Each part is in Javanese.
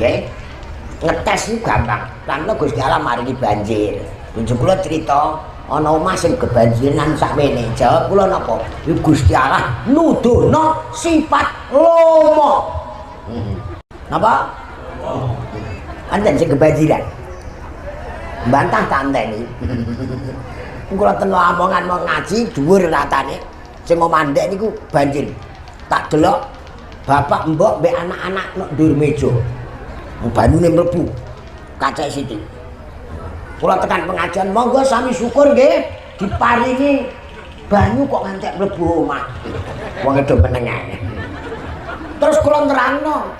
nggih. Ngetes itu gampang. Lan Gusti Allah maringi banjir. Bojo kula crita ana omah sing kebanjiran sakmene. Jawab kula napa? Gusti Allah nuduhno sifat lomo. Napa? Anten sing kebanjiran. Bantah tanteni. Kula ten Lamongan mau ngaji dhuwur ratane. Sing mandek niku banjir. Tak delok bapak mbok mbek anak-anak nek ndur meja. Banyune mlebu kaca sithik. Kula tekan pengajian, monggo sami syukur nggih diparingi banyu kok ngantek mlebu omah. Wong edo meneng. Terus kula nerangno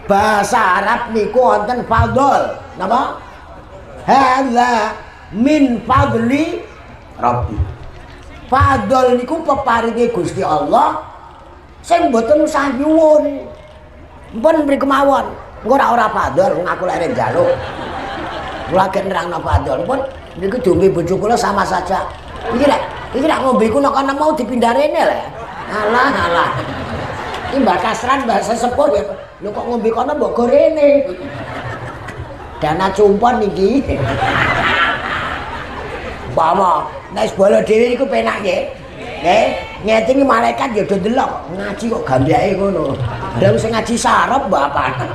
bahasa Arab niku wonten fadhol. Napa? Hadza min fadli Rabbi. Fadhol niku peparinge Gusti Allah sing mboten usah nyuwun. Mpun mriku mawon. Engko ora fadhol wong aku lek njaluk. Kula gen nerangno fadhol pun niku diombe bojo kula sama saja. Iki nek ngombe ku nek ana mau dipindah rene lho. Alah. Iki Mbak Kasran bahasa sepuh ya. Lho kok ngombe kono mbok go rene. Dana cumpon iki. Bawa, nek bolo dhewe niku penak nggih. Nggih, ngene iki malaikat ya do ndelok ngaji kok gambake ngono. Ndang sing ngaji sarep bapak.